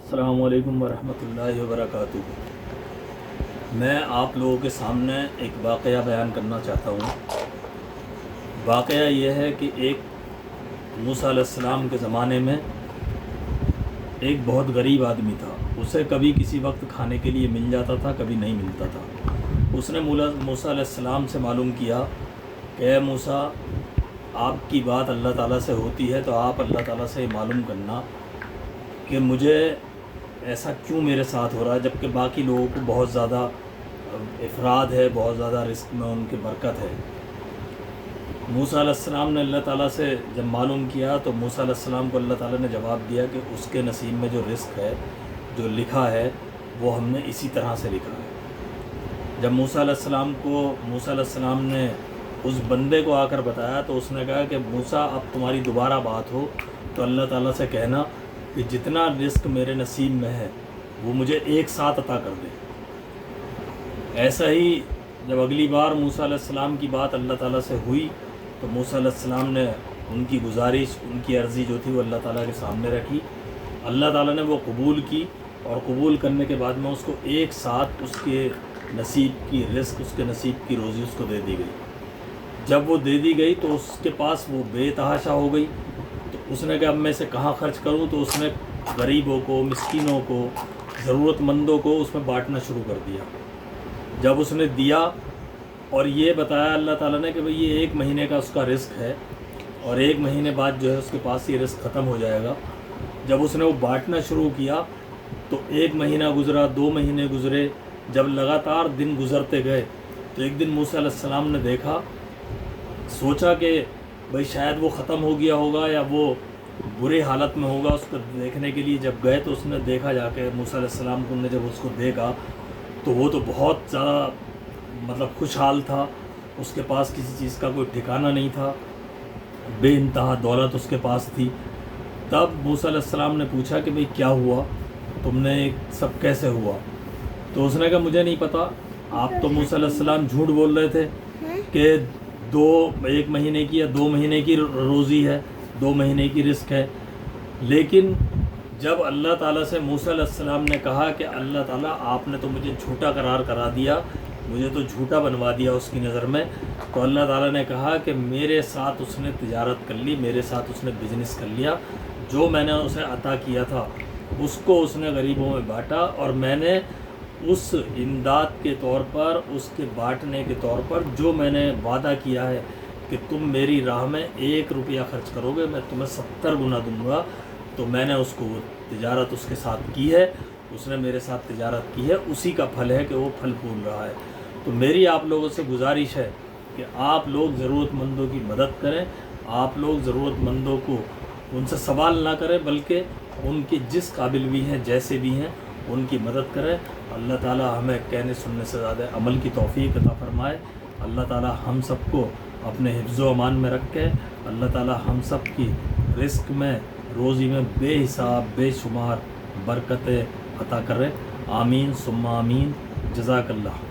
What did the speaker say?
السلام علیکم ورحمۃ اللہ وبرکاتہ۔ میں آپ لوگوں کے سامنے ایک واقعہ بیان کرنا چاہتا ہوں۔ واقعہ یہ ہے کہ ایک موسیٰ علیہ السلام کے زمانے میں ایک بہت غریب آدمی تھا۔ اسے کبھی کسی وقت کھانے کے لیے مل جاتا تھا، کبھی نہیں ملتا تھا۔ اس نے موسیٰ علیہ السلام سے معلوم کیا کہ اے موسیٰ، آپ کی بات اللہ تعالیٰ سے ہوتی ہے تو آپ اللہ تعالیٰ سے معلوم کرنا کہ مجھے ایسا کیوں میرے ساتھ ہو رہا ہے، جبکہ باقی لوگوں کو بہت زیادہ افراد ہے، بہت زیادہ رزق میں ان کی برکت ہے۔ موسیٰ علیہ السلام نے اللہ تعالیٰ سے جب معلوم کیا تو موسیٰ علیہ السلام کو اللہ تعالیٰ نے جواب دیا کہ اس کے نصیب میں جو رزق ہے، جو لکھا ہے، وہ ہم نے اسی طرح سے لکھا ہے۔ جب موسیٰ علیہ السلام نے اس بندے کو آ کر بتایا تو اس نے کہا کہ موسیٰ، اب تمہاری دوبارہ بات ہو تو اللہ تعالیٰ سے کہنا کہ جتنا رزق میرے نصیب میں ہے وہ مجھے ایک ساتھ عطا کر دے۔ ایسا ہی جب اگلی بار موسیٰ علیہ السلام کی بات اللہ تعالیٰ سے ہوئی تو موسیٰ علیہ السلام نے ان کی گزارش، ان کی عرضی جو تھی وہ اللہ تعالیٰ کے سامنے رکھی۔ اللہ تعالیٰ نے وہ قبول کی، اور قبول کرنے کے بعد میں اس کو ایک ساتھ اس کے نصیب کی رزق، اس کے نصیب کی روزی اس کو دے دی گئی۔ جب وہ دے دی گئی تو اس کے پاس وہ بے تحاشا ہو گئی۔ تو اس نے کہا اب میں اسے کہاں خرچ کروں، تو اس نے غریبوں کو، مسکینوں کو، ضرورت مندوں کو اس میں بانٹنا شروع کر دیا۔ جب اس نے دیا اور یہ بتایا اللہ تعالیٰ نے کہ بھئی یہ 1 مہینے کا اس کا رزق ہے، اور 1 مہینے بعد جو ہے اس کے پاس یہ رزق ختم ہو جائے گا۔ جب اس نے وہ بانٹنا شروع کیا تو 1 مہینہ گزرا، 2 مہینے گزرے۔ جب لگاتار دن گزرتے گئے تو ایک دن موسیٰ علیہ السلام نے دیکھا، سوچا کہ بھئی شاید وہ ختم ہو گیا ہوگا یا وہ برے حالت میں ہوگا۔ اس کو دیکھنے کے لیے جب گئے تو اس نے دیکھا جا کے موسیٰ علیہ السلام کو، نے جب اس کو دیکھا تو وہ تو بہت زیادہ خوشحال تھا۔ اس کے پاس کسی چیز کا کوئی ٹھکانہ نہیں تھا، بے انتہا دولت اس کے پاس تھی۔ تب موسیٰ علیہ السلام نے پوچھا کہ بھئی کیا ہوا، تم نے سب کیسے ہوا؟ تو اس نے کہا مجھے نہیں پتہ، آپ تو موسیٰ علیہ السلام جھوٹ بول رہے تھے کہ 1 مہینے کی یا 2 مہینے کی روزی ہے، 2 مہینے کی رزق ہے۔ لیکن جب اللہ تعالیٰ سے موسیٰ علیہ السلام نے کہا کہ اللہ تعالیٰ آپ نے تو مجھے جھوٹا قرار کرا دیا، مجھے تو جھوٹا بنوا دیا اس کی نظر میں، تو اللہ تعالیٰ نے کہا کہ میرے ساتھ اس نے تجارت کر لی، میرے ساتھ اس نے بزنس کر لیا۔ جو میں نے اسے عطا کیا تھا اس کو اس نے غریبوں میں بانٹا، اور میں نے اس امداد کے طور پر، اس کے بانٹنے کے طور پر جو میں نے وعدہ کیا ہے کہ تم میری راہ میں 1 روپیہ خرچ کرو گے میں تمہیں 70 گنا دوں گا، تو میں نے اس کو تجارت اس کے ساتھ کی ہے، اس نے میرے ساتھ تجارت کی ہے، اسی کا پھل ہے کہ وہ پھل پھول رہا ہے۔ تو میری آپ لوگوں سے گزارش ہے کہ آپ لوگ ضرورت مندوں کی مدد کریں، آپ لوگ ضرورت مندوں کو ان سے سوال نہ کریں، بلکہ ان کے جس قابل بھی ہیں، جیسے بھی ہیں، ان کی مدد کریں۔ اللہ تعالیٰ ہمیں کہنے سننے سے زیادہ عمل کی توفیق عطا فرمائے۔ اللہ تعالیٰ ہم سب کو اپنے حفظ و امان میں رکھے۔ اللہ تعالیٰ ہم سب کی رزق میں، روزی میں بے حساب بے شمار برکتیں عطا کرے۔ آمین ثم آمین۔ جزاک اللہ۔